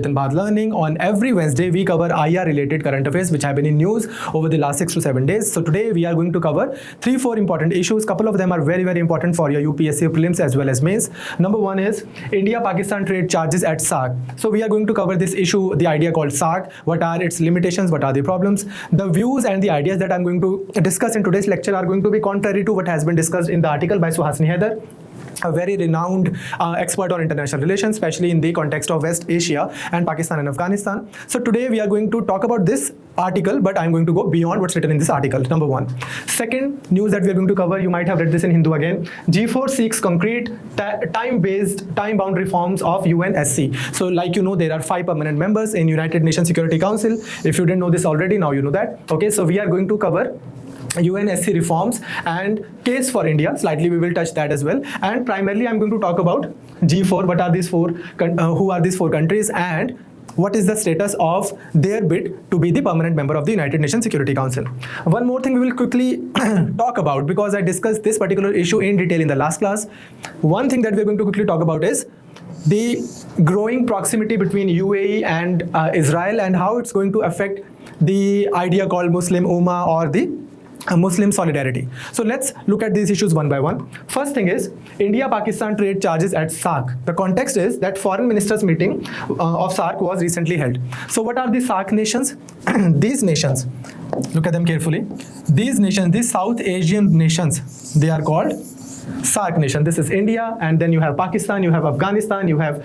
Chetan Bharat Learning. On every Wednesday, we cover IR related current affairs which have been in news over the last 6 to 7 days. So today we are going to cover 3-4 important issues. Couple of them are very important for your UPSC prelims as well as mains. Number one is India-Pakistan trade charges at SAARC. So we are going to cover this issue, the idea called SAARC. What are its limitations? What are the problems? The views and the ideas that I'm going to discuss in today's lecture are going to be contrary to what has been discussed in the article by Suhasini Haidar, a very renowned expert on international relations, especially in the context of West Asia and Pakistan and Afghanistan. So today we are going to talk about this article, but I'm going to go beyond what's written in this article, number one. Second news that we are going to cover, you might have read this in Hindu again, G4 seeks concrete time-bound reforms of UNSC. So like you know, there are 5 permanent members in United Nations Security Council. If you didn't know this already, now you know that. Okay, so we are going to cover UNSC reforms and case for India. Slightly we will touch that as well, and primarily I'm going to talk about G4. What are these four? Who are these 4 countries, and what is the status of their bid to be the permanent member of the United Nations Security Council? One more thing we will quickly talk about, because I discussed this particular issue in detail in the last class. One thing that we're going to quickly talk about is the growing proximity between UAE and Israel, and how it's going to affect the idea called Muslim Ummah or the Muslim solidarity. So let's look at these issues one by one. First thing is India-Pakistan trade charges at SAARC. The context is that foreign ministers meeting of SAARC was recently held. So what are the SAARC nations? These nations, look at them carefully. These nations, these South Asian nations, they are called SAARC nation. This is India, and then you have Pakistan, you have Afghanistan, you have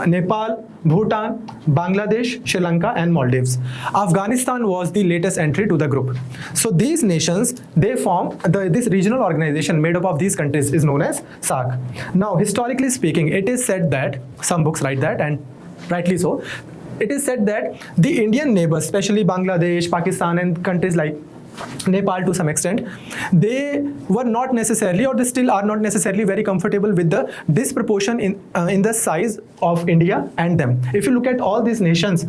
Nepal, Bhutan, Bangladesh, Sri Lanka and Maldives. Afghanistan was the latest entry to the group. So these nations, they form this regional organization made up of these countries is known as SAARC. Now historically speaking, it is said that, some books write that, and rightly so, it is said that the Indian neighbors, especially Bangladesh, Pakistan and countries like Nepal to some extent, they were not necessarily, or they still are not necessarily very comfortable with the disproportion in the size of India and them. If you look at all these nations,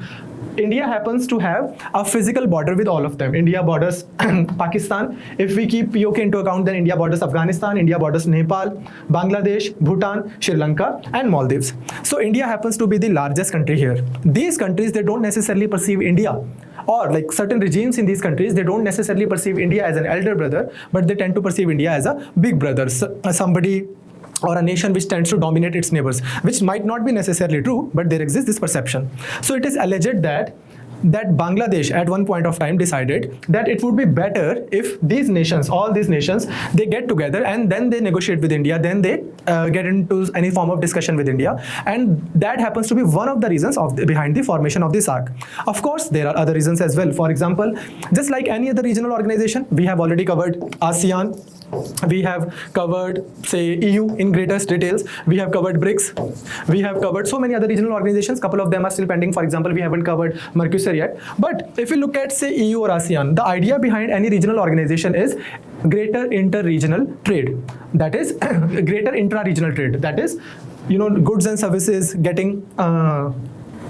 India happens to have a physical border with all of them. India borders Pakistan. If we keep POK into account, then India borders Afghanistan, India borders Nepal, Bangladesh, Bhutan, Sri Lanka and Maldives. So India happens to be the largest country here. These countries, they don't necessarily perceive India, or like certain regimes in these countries, they don't necessarily perceive India as an elder brother, but they tend to perceive India as a big brother, somebody or a nation which tends to dominate its neighbors, which might not be necessarily true, but there exists this perception. So it is alleged that Bangladesh at one point of time decided that it would be better if these nations, all these nations, they get together and then they negotiate with India, then they get into any form of discussion with India, and that happens to be one of the reasons behind the formation of the SAARC. Of course, there are other reasons as well. For example, just like any other regional organization, we have already covered ASEAN, we have covered, say, EU in greatest details, we have covered BRICS, we have covered so many other regional organizations. Couple of them are still pending. For example, we haven't covered Mercosur yet. But if you look at, say, EU or ASEAN, the idea behind any regional organization is greater inter-regional trade. That is greater intra-regional trade. That is, you know, goods and services getting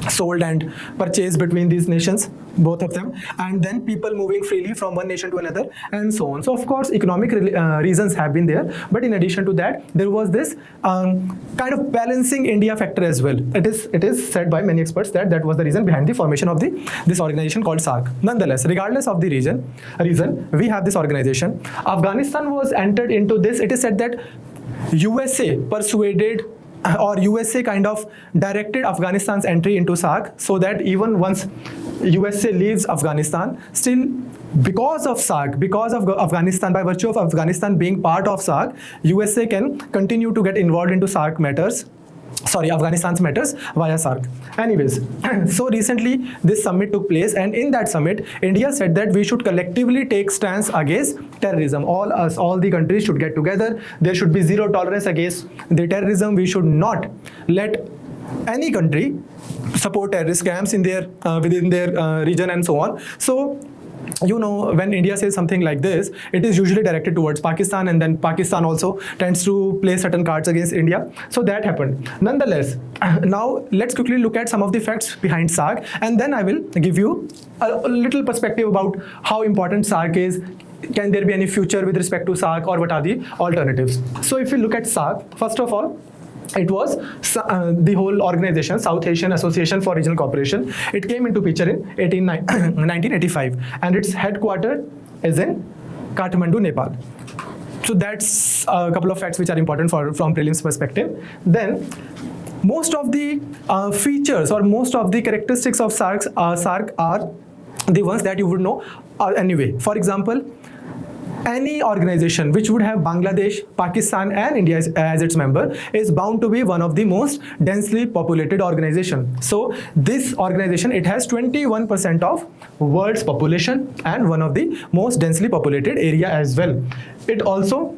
sold and purchased between these nations, both of them, and then people moving freely from one nation to another and so on. So of course economic reasons have been there, but in addition to that, there was this kind of balancing India factor as well. It is said by many experts that that was the reason behind the formation of this organization called SAARC. Nonetheless, regardless of the reason, we have this organization. Afghanistan was entered into this. It is said that USA persuaded, or USA kind of directed Afghanistan's entry into SAARC, so that even once USA leaves Afghanistan, still because of SAARC, because of Afghanistan, by virtue of Afghanistan being part of SAARC, USA can continue to get involved into SAARC matters, Afghanistan's matters via SAARC. Anyways, so recently this summit took place, and in that summit, India said that we should collectively take stance against terrorism. All the countries should get together. There should be zero tolerance against the terrorism. We should not let any country support terrorist camps in their within their region and so on. So, you know, when India says something like this, it is usually directed towards Pakistan, and then Pakistan also tends to play certain cards against India. So that happened. Nonetheless, now let's quickly look at some of the facts behind SAARC, and then I will give you a little perspective about how important SAARC is. Can there be any future with respect to SAARC, or what are the alternatives? So if you look at SAARC, first of all, it was the whole organization, South Asian Association for Regional Cooperation. It came into picture in 1985, and its headquarters is in Kathmandu, Nepal. So that's a couple of facts which are important from prelims perspective. Then most of the features or most of the characteristics of SAARC are the ones that you would know anyway. For example, any organization which would have Bangladesh, Pakistan and India as its member is bound to be one of the most densely populated organization. So this organization, it has 21% of world's population and one of the most densely populated area as well. It also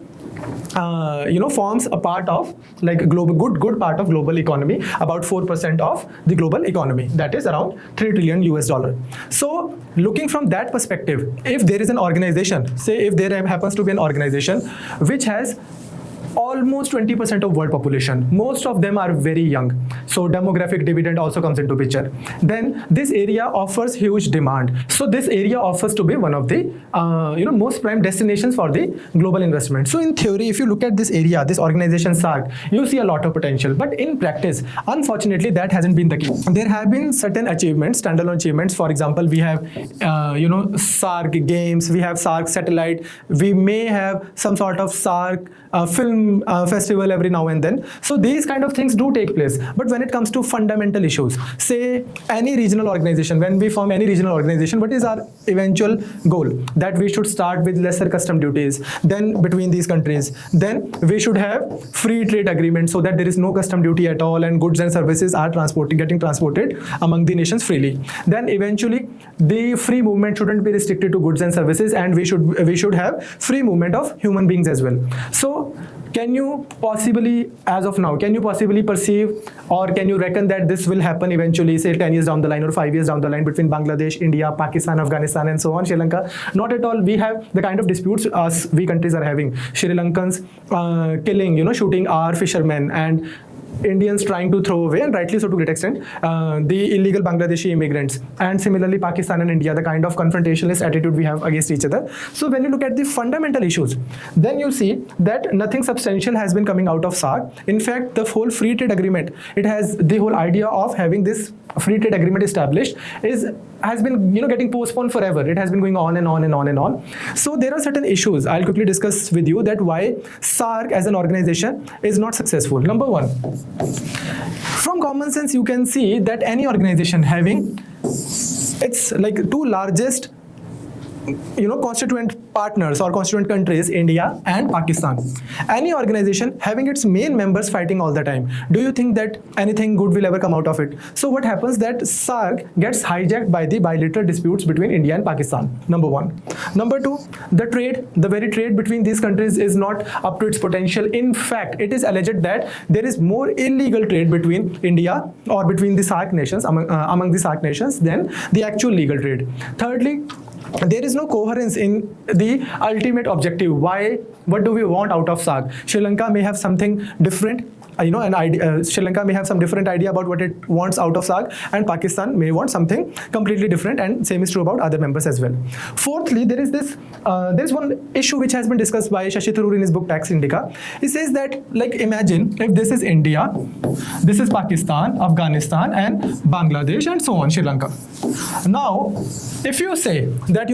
forms a part of like global good part of global economy, about 4% of the global economy, that is around $3 trillion US. So looking from that perspective, if there is an organization, say if there happens to be an organization which has almost 20% of world population, most of them are very young, so demographic dividend also comes into picture, then this area offers huge demand. So this area offers to be one of the most prime destinations for the global investment. So in theory, if you look at this area, this organization SAARC, you see a lot of potential, but in practice, unfortunately, that hasn't been the case. There have been certain achievements, standalone achievements. For example, we have SAARC games, we have SAARC satellite, we may have some sort of SAARC film festival every now and then. So these kind of things do take place. But when it comes to fundamental issues, say any regional organization, when we form any regional organization, what is our eventual goal? That we should start with lesser custom duties, then between these countries, then we should have free trade agreement so that there is no custom duty at all and goods and services are getting transported among the nations freely. Then eventually the free movement shouldn't be restricted to goods and services, and we should have free movement of human beings as well. So can you possibly, as of now, can you possibly perceive or can you reckon that this will happen eventually, say 10 years down the line or 5 years down the line between Bangladesh, India, Pakistan, Afghanistan and so on, Sri Lanka? Not at all. We have the kind of disputes we countries are having. Sri Lankans killing, shooting our fishermen, and Indians trying to throw away, and rightly so to a great extent, the illegal Bangladeshi immigrants, and similarly Pakistan and India, the kind of confrontationalist attitude we have against each other. So when you look at the fundamental issues, then you see that nothing substantial has been coming out of SAARC. In fact, the whole free trade agreement, it has the whole idea of having this free trade agreement established has been getting postponed forever. It has been going on and on and on and on. So there are certain issues I'll quickly discuss with you that why SAARC as an organization is not successful. Number one, from common sense you can see that any organization having its like two largest constituent partners or constituent countries, India and Pakistan, any organization having its main members fighting all the time, do you think that anything good will ever come out of it? So what happens that SAARC gets hijacked by the bilateral disputes between India and Pakistan, number one. Number two, the very trade between these countries is not up to its potential. In fact, it is alleged that there is more illegal trade between India or between the SAARC nations, among the SAARC nations, than the actual legal trade. Thirdly, there is no coherence in the ultimate objective. What do we want out of SAARC? Sri Lanka may have something different, Sri Lanka may have some different idea about what it wants out of SAARC, and Pakistan may want something completely different, and same is true about other members as well. Fourthly, there is one issue which has been discussed by Shashi Tharoor in his book Pax Indica. He says that, like, imagine if this is India, this is Pakistan, Afghanistan and Bangladesh and so on, Sri Lanka. Now, if you say that,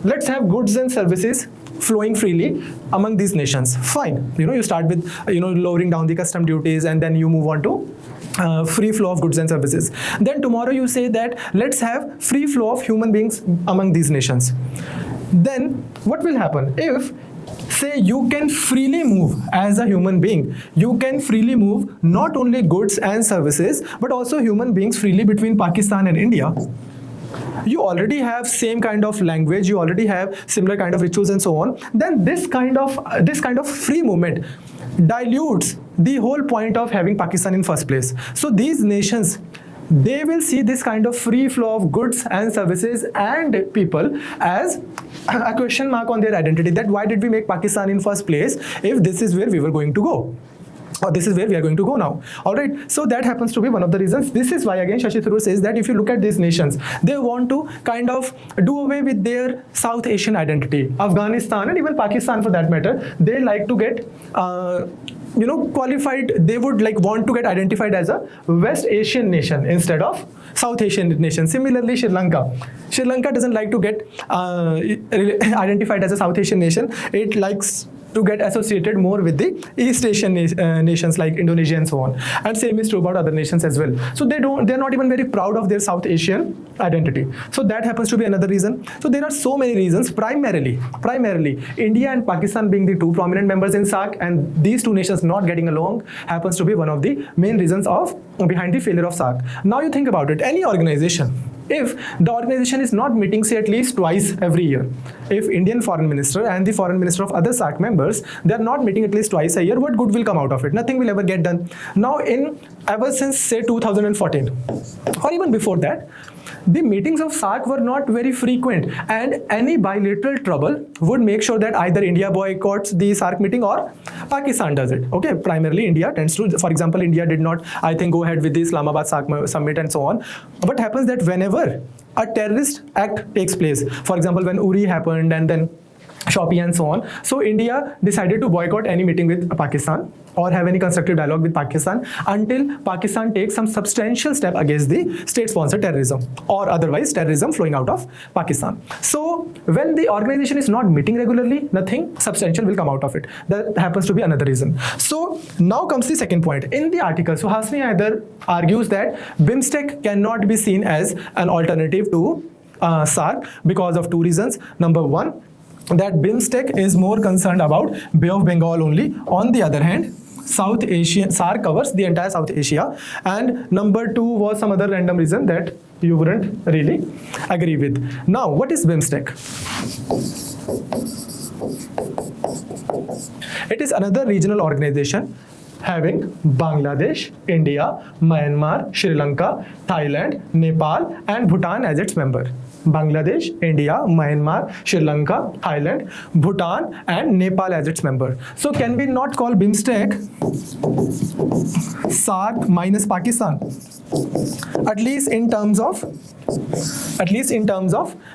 let's have goods and services flowing freely among these nations, fine. You start with lowering down the custom duties, and then you move on to free flow of goods and services. Then tomorrow you say that let's have free flow of human beings among these nations. Then what will happen if, say, you can freely move as a human being, you can freely move not only goods and services but also human beings freely between Pakistan and India? You already have same kind of language, you already have similar kind of rituals and so on. Then this kind of free movement dilutes the whole point of having Pakistan in first place. So these nations, they will see this kind of free flow of goods and services and people as a question mark on their identity, that why did we make Pakistan in first place if this is where we were going to go, or this is where we are going to go now. All right, so that happens to be one of the reasons. This is why, again, Shashi Tharoor says that if you look at these nations, they want to kind of do away with their South Asian identity. Afghanistan and even Pakistan for that matter, they like to get qualified, they would like want to get identified as a West Asian nation instead of South Asian nation. Similarly, Sri Lanka doesn't like to get identified as a South Asian nation. It likes to get associated more with the East Asian nations like Indonesia and so on. And same is true about other nations as well. So they're not even very proud of their South Asian identity. So that happens to be another reason. So there are so many reasons. Primarily, India and Pakistan being the two prominent members in SAARC, and these two nations not getting along happens to be one of the main reasons behind the failure of SAARC. Now you think about it, any organization, if the organization is not meeting, say, at least twice every year, if Indian foreign minister and the foreign minister of other SAARC members, they are not meeting at least twice a year, what good will come out of it? Nothing will ever get done. Now, ever since, say, 2014, or even before that, the meetings of SAARC were not very frequent, and any bilateral trouble would make sure that either India boycotts the SAARC meeting or Pakistan does it. Okay, primarily India tends to, for example, India did not, I think, go ahead with the Islamabad SAARC summit and so on. What happens that whenever a terrorist act takes place, for example, when Uri happened and then Shopee and so on, so India decided to boycott any meeting with Pakistan or have any constructive dialogue with Pakistan until Pakistan takes some substantial step against the state-sponsored terrorism or otherwise terrorism flowing out of Pakistan. So when the organization is not meeting regularly, nothing substantial will come out of it. That happens to be another reason. So now comes the second point. In the article, so Hasni Haider argues that BIMSTEC cannot be seen as an alternative to SAARC because of two reasons. Number one, that BIMSTEC is more concerned about Bay of Bengal only. On the other hand, South Asia, SAARC covers the entire South Asia. And number two was some other random reason that you wouldn't really agree with. Now, what is BIMSTEC? It is another regional organization having Bangladesh, India, Myanmar, Sri Lanka, Thailand, Nepal, and Bhutan as its member. Bangladesh, India, Myanmar, Sri Lanka, Thailand, Bhutan, and Nepal as its member. So can we not call BIMSTEC SAARC minus Pakistan? At least in terms of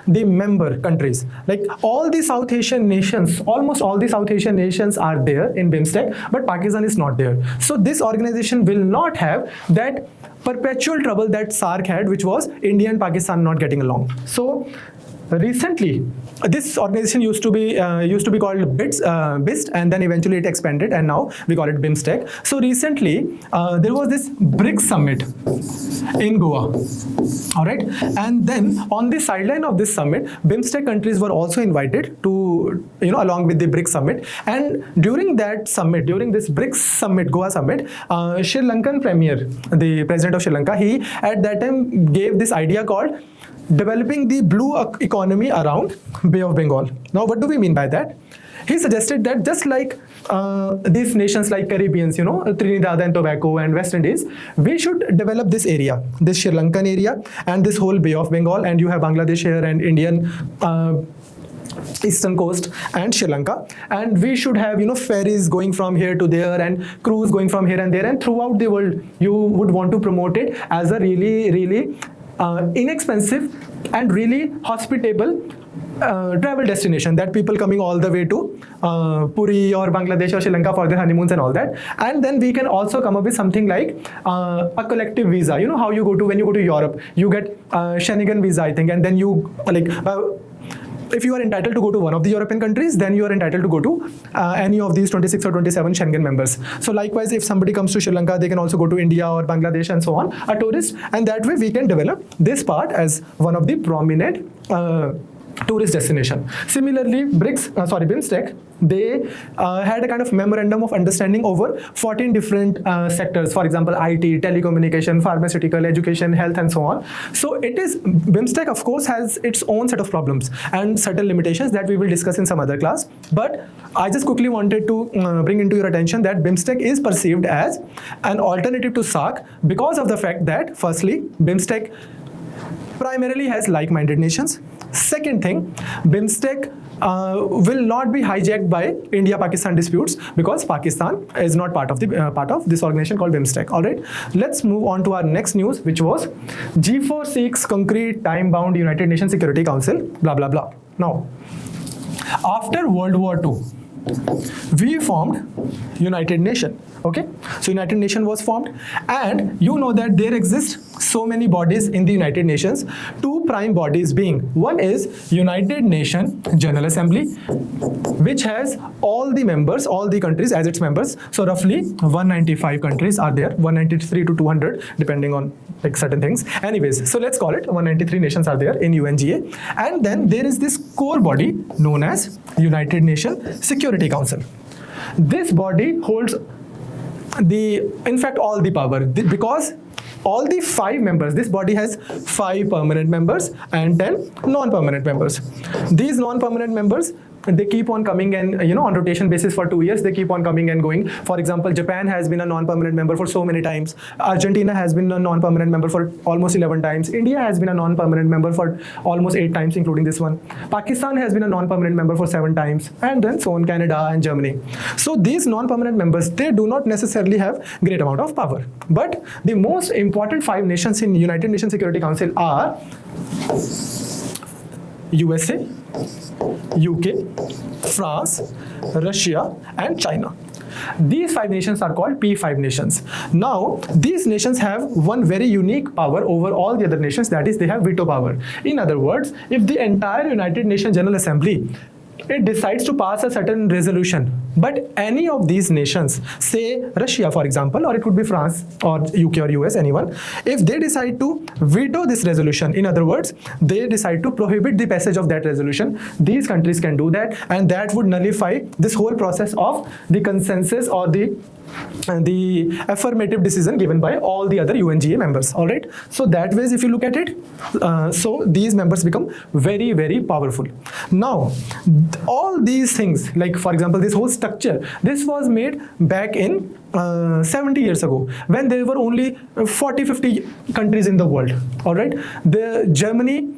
the member countries. Like all the South Asian nations, almost all the South Asian nations are there in BIMSTEC, but Pakistan is not there. So this organization will not have that perpetual trouble that SAARC had, which was India and Pakistan not getting along. So recently, this organization used to be called BIST, and then eventually it expanded, and now we call it BIMSTEC. So recently, there was this BRICS summit in Goa. All right, and then on the sideline of this summit, BIMSTEC countries were also invited to, along with the BRICS summit. And during that summit, during this BRICS summit, Goa summit, Sri Lankan Premier, the president of Sri Lanka, he at that time gave this idea called developing the blue economy around Bay of Bengal. Now, what do we mean by that? He suggested that just like these nations like Caribbeans, Trinidad and Tobago and West Indies, we should develop this area, this Sri Lankan area and this whole Bay of Bengal, and you have Bangladesh here and Indian eastern coast and Sri Lanka, and we should have ferries going from here to there and cruise going from here and there, and throughout the world you would want to promote it as a really inexpensive and really hospitable travel destination that people coming all the way to Puri or Bangladesh or Sri Lanka for their honeymoons and all that. And then we can also come up with something like a collective visa. You know how you go to, when you go to Europe, you get Schengen visa, I think, and then you if you are entitled to go to one of the European countries, then you are entitled to go to any of these 26 or 27 Schengen members. So likewise, if somebody comes to Sri Lanka, they can also go to India or Bangladesh and so on, a tourist, and that way we can develop this part as one of the prominent tourist destination. Similarly, BIMSTEC, they had a kind of memorandum of understanding over 14 different sectors, for example, IT, telecommunication, pharmaceutical, education, health, and so on. So BIMSTEC, of course, has its own set of problems and certain limitations that we will discuss in some other class. But I just quickly wanted to bring into your attention that BIMSTEC is perceived as an alternative to SAARC because of the fact that, firstly, BIMSTEC primarily has like-minded nations. Second thing, BIMSTEC will not be hijacked by India-Pakistan disputes because Pakistan is not part of this organization called BIMSTEC. All right, let's move on to our next news, which was G4 seeks concrete time-bound United Nations Security Council, blah, blah, blah. Now, after World War II, we formed United Nations. Okay, so United Nations was formed, and you know that there exist so many bodies in the United Nations. Two prime bodies being, one is United Nations General Assembly, which has all the members, all the countries as its members. So roughly 195 countries are there, 193 to 200 depending on like certain things. Anyways, so let's call it 193 nations are there in UNGA. And then there is this core body known as United Nations Security Council. This body holds in fact all the power, because all the 5 members, this body has 5 permanent members and 10 non-permanent members. These non-permanent members, they keep on coming, and on rotation basis for 2 years they keep on coming and going. For example, Japan has been a non-permanent member for so many times. Argentina has been a non-permanent member for almost 11 times. India has been a non-permanent member for almost 8 times, including this one. Pakistan has been a non-permanent member for 7 times, and then so on, Canada and Germany. So these non-permanent members, they do not necessarily have great amount of power. But the most important 5 nations in United Nations Security Council are USA, UK, France, Russia, and China. These 5 nations are called P5 nations. Now, these nations have one very unique power over all the other nations, that is, they have veto power. In other words, if the entire United Nations General Assembly, it decides to pass a certain resolution, but any of these nations, say Russia for example, or it could be France or UK or US, anyone, if they decide to veto this resolution, in other words, they decide to prohibit the passage of that resolution, these countries can do that, and that would nullify this whole process of the consensus or the affirmative decision given by all the other UNGA members. All right, so that ways if you look at it, so these members become very, very powerful. Now all these things, like for example this whole structure, this was made back in 70 years ago, when there were only 40-50 countries in the world. All right, the Germany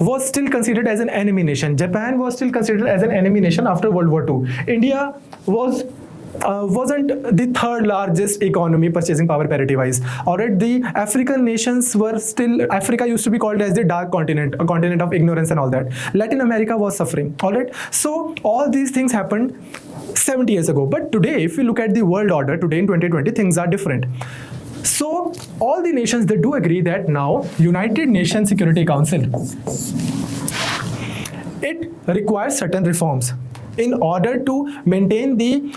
was still considered as an enemy nation. Japan was still considered as an enemy nation after World War II. India wasn't the 3rd largest economy purchasing power parity wise. Alright, the African nations were still, Africa used to be called as the dark continent, a continent of ignorance and all that. Latin America was suffering. Alright, so all these things happened 70 years ago. But today, if you look at the world order, today in 2020, things are different. So all the nations, they do agree that now United Nations Security Council, it requires certain reforms in order to maintain the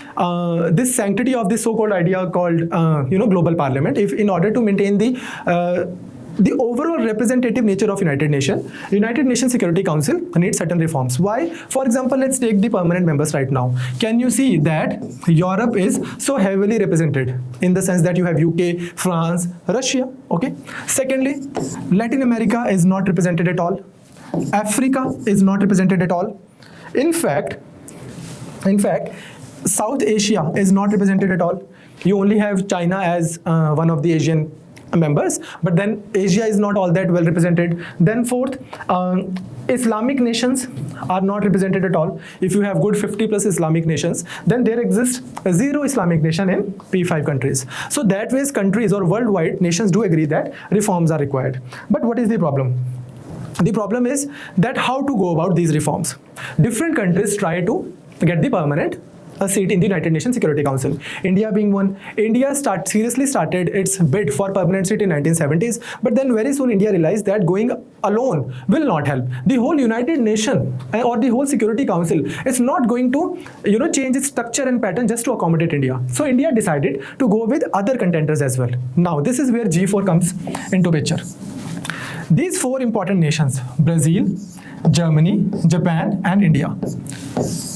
this sanctity of this so-called idea called global parliament. If in order to maintain the overall representative nature of United Nations Security Council needs certain reforms. Why? For example, let's take the permanent members right now. Can you see that Europe is so heavily represented in the sense that you have UK, France, Russia, okay? Secondly, Latin America is not represented at all. Africa is not represented at all. In fact, South Asia is not represented at all. You only have China as one of the Asian members, but then Asia is not all that well represented. Then fourth, Islamic nations are not represented at all. If you have good 50 plus Islamic nations, then there exists 0 Islamic nation in P5 countries. So that ways countries or worldwide nations do agree that reforms are required. But what is the problem? The problem is that how to go about these reforms. Different countries try to get the permanent a seat in the United Nations Security Council. India being one. India seriously started its bid for permanent seat in 1970s, but then very soon India realized that going alone will not help. The whole United Nations or the whole Security Council is not going to change its structure and pattern just to accommodate India. So India decided to go with other contenders as well. Now this is where G4 comes into picture. These 4 important nations, Brazil, Germany, Japan, and India.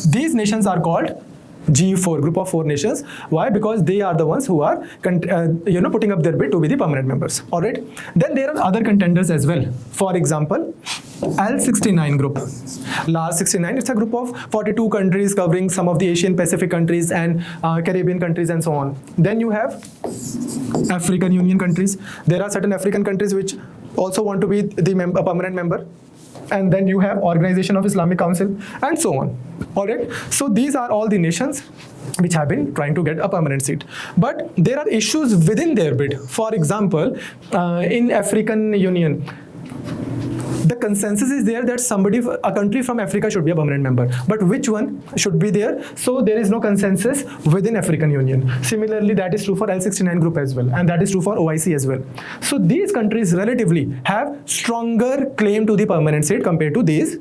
These nations are called G4, group of 4 nations. Why? Because they are the ones who are putting up their bid to be the permanent members. All right. Then there are other contenders as well. For example, L69 group. LAR69, it's a group of 42 countries covering some of the Asian Pacific countries and Caribbean countries and so on. Then you have African Union countries. There are certain African countries which also want to be a permanent member. And then you have Organization of Islamic Council and so on. All right. So these are all the nations which have been trying to get a permanent seat. But there are issues within their bid. For example, in African Union, the consensus is there that a country from Africa should be a permanent member, but which one should be there? So there is no consensus within African Union. Similarly, that is true for L69 group as well, and that is true for OIC as well. So these countries relatively have stronger claim to the permanent seat compared to these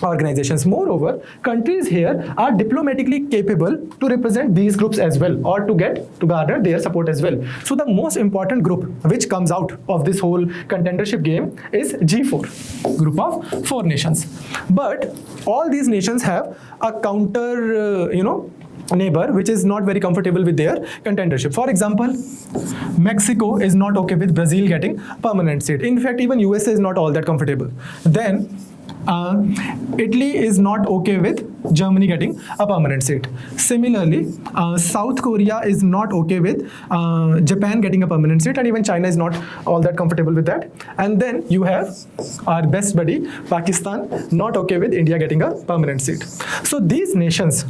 organizations. Moreover, countries here are diplomatically capable to represent these groups as well, or to garner their support as well. So the most important group which comes out of this whole contendership game is G4, group of 4 nations. But all these nations have a counter, neighbor which is not very comfortable with their contendership. For example, Mexico is not okay with Brazil getting permanent seat. In fact, even USA is not all that comfortable. Then Italy is not okay with Germany getting a permanent seat. Similarly, South Korea is not okay with Japan getting a permanent seat, and even China is not all that comfortable with that. And then you have our best buddy, Pakistan, not okay with India getting a permanent seat. So these nations,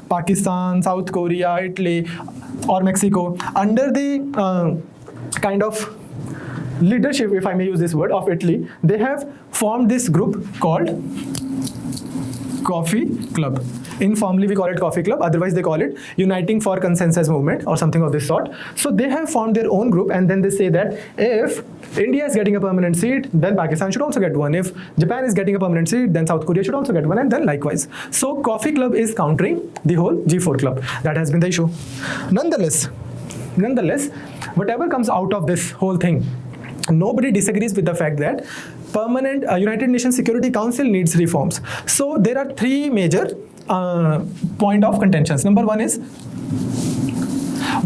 Pakistan, South Korea, Italy, or Mexico, under the kind of leadership, if I may use this word, of Italy, they have formed this group called Coffee Club. Informally, we call it Coffee Club. Otherwise, they call it Uniting for Consensus Movement or something of this sort. So they have formed their own group, and then they say that if India is getting a permanent seat, then Pakistan should also get one. If Japan is getting a permanent seat, then South Korea should also get one, and then likewise. So Coffee Club is countering the whole G4 club. That has been the issue. Nonetheless, whatever comes out of this whole thing, nobody disagrees with the fact that permanent United Nations Security Council needs reforms. So there are 3 major point of contentions. Number 1 is,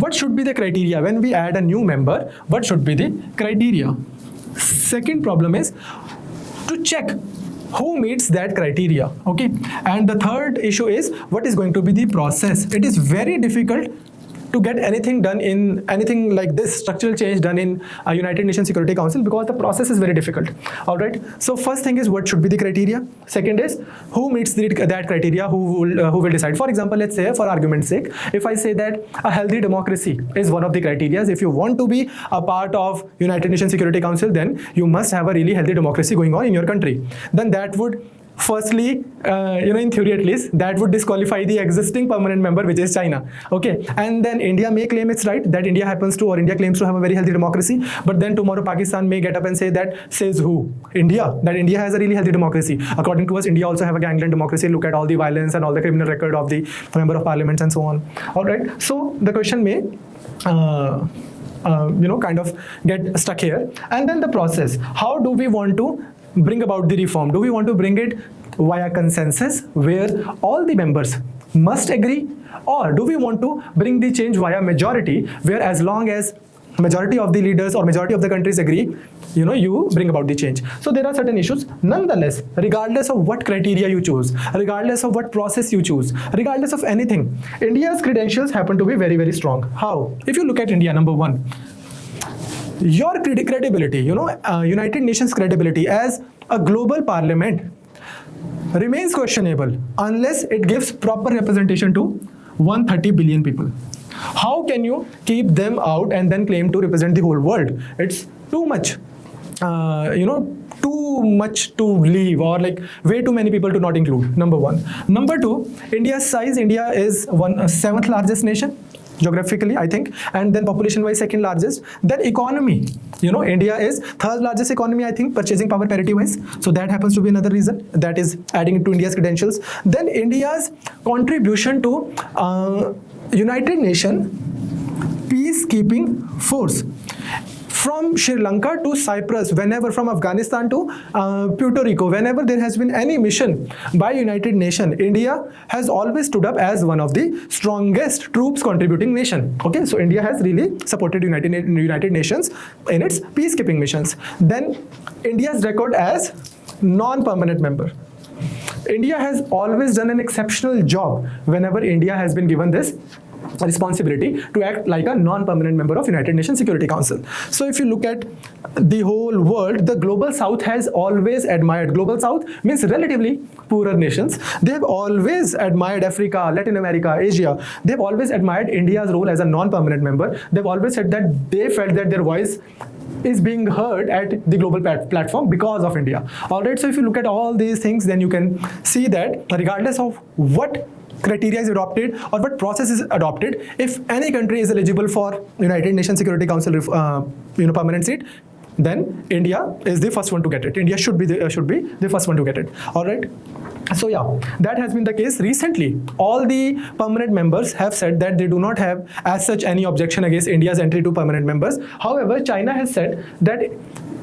what should be the criteria when we add a new member? What should be the criteria? Second problem is to check who meets that criteria. Okay, and the third issue is, what is going to be the process? It is very difficult to get anything done in anything like this structural change done in a United Nations Security Council, because the process is very difficult. All right. So first thing is, what should be the criteria? Second is, who meets that criteria? Who will decide? For example, let's say, for argument's sake, if I say that a healthy democracy is one of the criteria, if you want to be a part of United Nations Security Council, then you must have a really healthy democracy going on in your country. Then that would, firstly, in theory at least, that would disqualify the existing permanent member, which is China. Okay, and then India may claim its right that India happens to, or India claims to have a very healthy democracy, but then tomorrow Pakistan may get up and say that, says who? India, that India has a really healthy democracy. According to us, India also have a gangland democracy. Look at all the violence and all the criminal record of the member of parliaments and so on. All right, so the question may kind of get stuck here. And then the process, how do we want to bring about the reform? Do we want to bring it via consensus, where all the members must agree, or do we want to bring the change via majority, where as long as majority of the leaders or majority of the countries agree, you bring about the change? So there are certain issues. Nonetheless, regardless of what criteria you choose, regardless of what process you choose, regardless of anything, India's credentials happen to be very, very strong. How? If you look at India, number 1, your credibility, United Nations credibility as a global parliament remains questionable unless it gives proper representation to 130 billion people. How can you keep them out and then claim to represent the whole world? It's too much, too much to leave, or like way too many people to not include. Number 1. Number 2, India's size. India is 7th largest nation geographically, I think, and then population wise 2nd largest. Then economy, India is 3rd largest economy, I think, purchasing power parity wise. So that happens to be another reason that is adding to India's credentials. Then India's contribution to United Nations peacekeeping force, from Sri Lanka to Cyprus, whenever, from Afghanistan to Puerto Rico, whenever there has been any mission by United Nations, India has always stood up as one of the strongest troops contributing nation. Okay, so India has really supported United Nations in its peacekeeping missions. Then India's record as non-permanent member. India has always done an exceptional job whenever India has been given this responsibility to act like a non-permanent member of United Nations Security Council. So if you look at the whole world, the Global South has always admired, Global South means relatively poorer nations, they have always admired Africa, Latin America, Asia. They've always admired India's role as a non-permanent member. They've always said that they felt that their voice is being heard at the global platform because of India. All right, so if you look at all these things, then you can see that regardless of what criteria is adopted or what process is adopted, if any country is eligible for United Nations Security Council permanent seat, then India is the first one to get it. India should be the first one to get it. All right. So yeah, that has been the case. Recently, all the permanent members have said that they do not have as such any objection against India's entry to permanent members. However, China has said that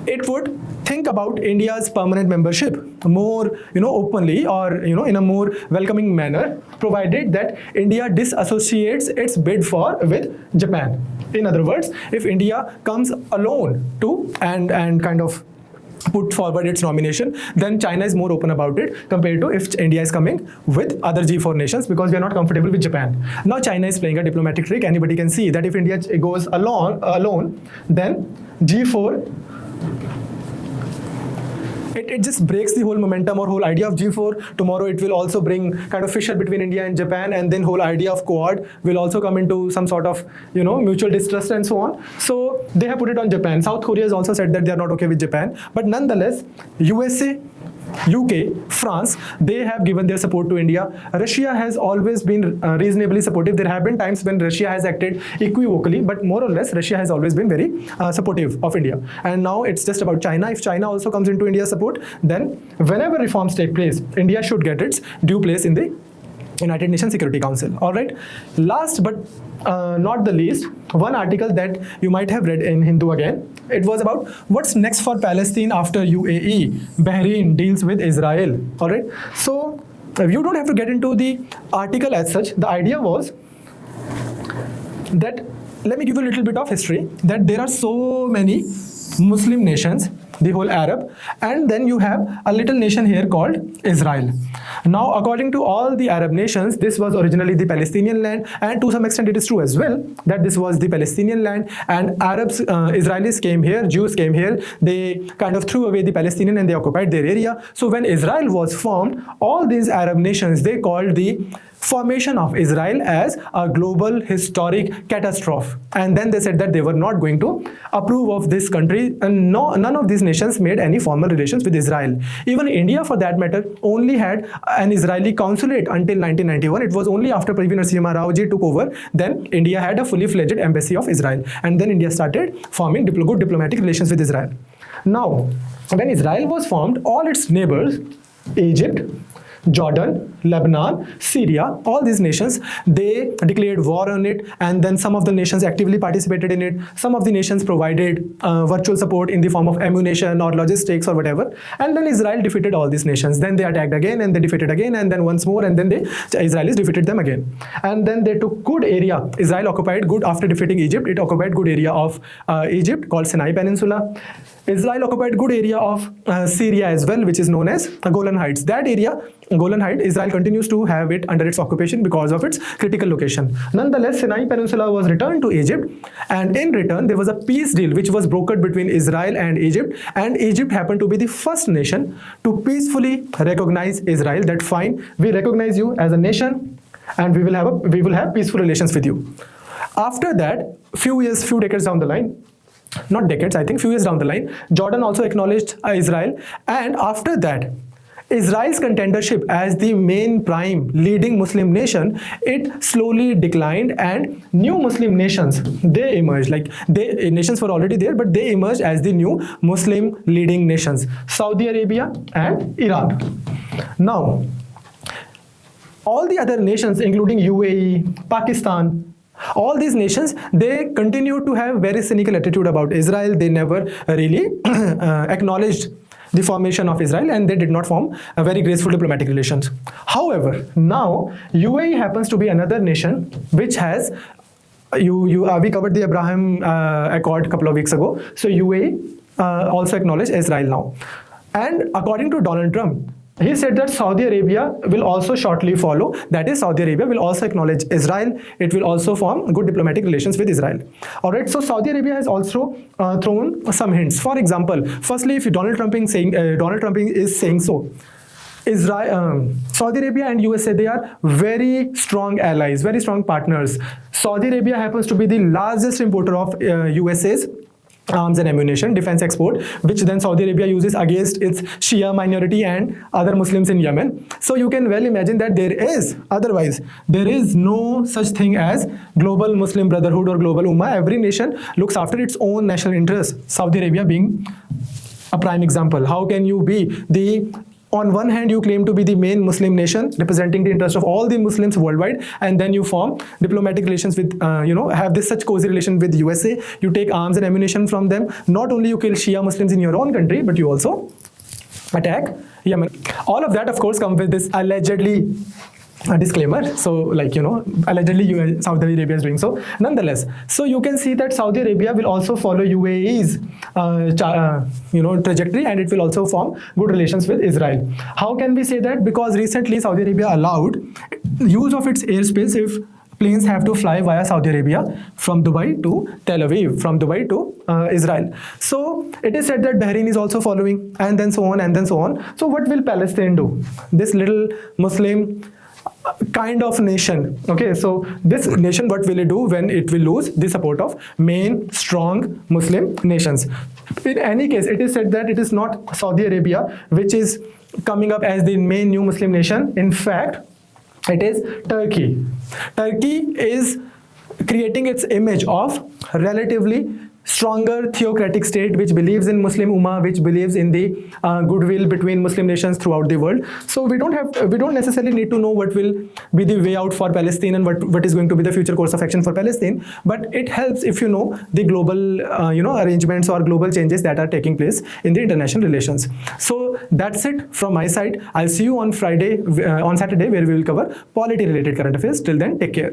it would think about India's permanent membership more, openly, or in a more welcoming manner, provided that India disassociates its bid with Japan. In other words, if India comes alone to and kind of put forward its nomination, then China is more open about it compared to if India is coming with other G4 nations, because we are not comfortable with Japan. Now China is playing a diplomatic trick. Anybody can see that if India goes alone, then G4, it just breaks the whole momentum or whole idea of G4. Tomorrow it will also bring kind of fissure between India and Japan, and then whole idea of Quad will also come into some sort of mutual distrust and so on. So they have put it on Japan. South Korea has also said that they are not okay with Japan, but nonetheless USA, UK, France, they have given their support to India. Russia has always been reasonably supportive. There have been times when Russia has acted equivocally, but more or less Russia has always been very supportive of India. And now it's just about China. If China also comes into India's support, then whenever reforms take place, India should get its due place in the United Nations Security Council. All right. Last but not the least, one article that you might have read in Hindu again. It was about what's next for Palestine after UAE. Bahrain deals with Israel. All right. So you don't have to get into the article as such. The idea was that, let me give you a little bit of history, that there are so many Muslim nations, the whole Arab, and then you have a little nation here called Israel. Now, according to all the Arab nations, this was originally the Palestinian land, and to some extent it is true as well that this was the Palestinian land, and Arabs, Israelis came here, Jews came here, they kind of threw away the Palestinian and they occupied their area. So when Israel was formed, all these Arab nations, they called the formation of Israel as a global historic catastrophe, and then they said that they were not going to approve of this country, and none of these nations made any formal relations with Israel. Even India, for that matter, only had an Israeli consulate until 1991. It was only after Praveen Narasimha Rao ji took over, then India had a fully fledged embassy of Israel, and then India started forming good diplomatic relations with Israel. Now, when Israel was formed, all its neighbors, Egypt, Jordan, Lebanon, Syria, all these nations, they declared war on it, and then some of the nations actively participated in it. Some of the nations provided virtual support in the form of ammunition or logistics or whatever, and then Israel defeated all these nations. Then they attacked again, and they defeated again, and then once more, and then the Israelis defeated them again. And then they took good area. Israel occupied good after defeating Egypt. It occupied good area of Egypt called Sinai Peninsula. Israel occupied good area of Syria as well, which is known as Golan Heights. That area, Golan Heights, Israel continues to have it under its occupation because of its critical location. Nonetheless, Sinai Peninsula was returned to Egypt, and in return, there was a peace deal which was brokered between Israel and Egypt happened to be the first nation to peacefully recognize Israel. That fine, we recognize you as a nation, and we will have peaceful relations with you. After that, few decades down the line, not decades, I think few years down the line, Jordan also acknowledged Israel, and after that, Israel's contendership as the main prime leading Muslim nation, it slowly declined, and new Muslim nations, they emerged. Like nations were already there, but they emerged as the new Muslim leading nations, Saudi Arabia and Iran. Now, all the other nations, including UAE, Pakistan, all these nations, they continue to have very cynical attitude about Israel. They never really acknowledged the formation of Israel, and they did not form a very graceful diplomatic relations. However, now UAE happens to be another nation which has we covered the Abraham Accord a couple of weeks ago. So UAE also acknowledged Israel now, and according to Donald Trump, he said that Saudi Arabia will also shortly follow. That is, Saudi Arabia will also acknowledge Israel. It will also form good diplomatic relations with Israel. All right. So Saudi Arabia has also thrown some hints. For example, firstly, if Donald Trump is saying so, Israel, Saudi Arabia and USA, they are very strong allies, very strong partners. Saudi Arabia happens to be the largest importer of USA's arms and ammunition, defense export, which then Saudi Arabia uses against its Shia minority and other Muslims in Yemen. So you can well imagine that there is no such thing as global Muslim brotherhood or global ummah. Every nation looks after its own national interests, Saudi Arabia being a prime example. How can you be on one hand you claim to be the main Muslim nation representing the interest of all the Muslims worldwide, and then you form diplomatic relations with have this such cozy relation with USA, you take arms and ammunition from them, not only you kill Shia Muslims in your own country, but you also attack Yemen. All of that of course come with this allegedly disclaimer. So allegedly Saudi Arabia is doing so. Nonetheless, so you can see that Saudi Arabia will also follow UAE's trajectory, and it will also form good relations with Israel. How can we say that? Because recently Saudi Arabia allowed use of its airspace if planes have to fly via Saudi Arabia from Dubai to Tel Aviv, from Dubai to Israel. So it is said that Bahrain is also following, and then so on and then so on. So what will Palestine do? This little Muslim kind of nation. Okay, so this nation, what will it do when it will lose the support of main strong Muslim nations? In any case, it is said that it is not Saudi Arabia which is coming up as the main new Muslim nation. In fact, it is Turkey. Turkey is creating its image of relatively stronger theocratic state which believes in Muslim Ummah, which believes in the goodwill between Muslim nations throughout the world. So we don't necessarily need to know what will be the way out for Palestine and what is going to be the future course of action for Palestine, but it helps if you know the global arrangements or global changes that are taking place in the international relations. So that's it from my side. I'll see you on Saturday, where we will cover polity related current affairs. Till then, take care.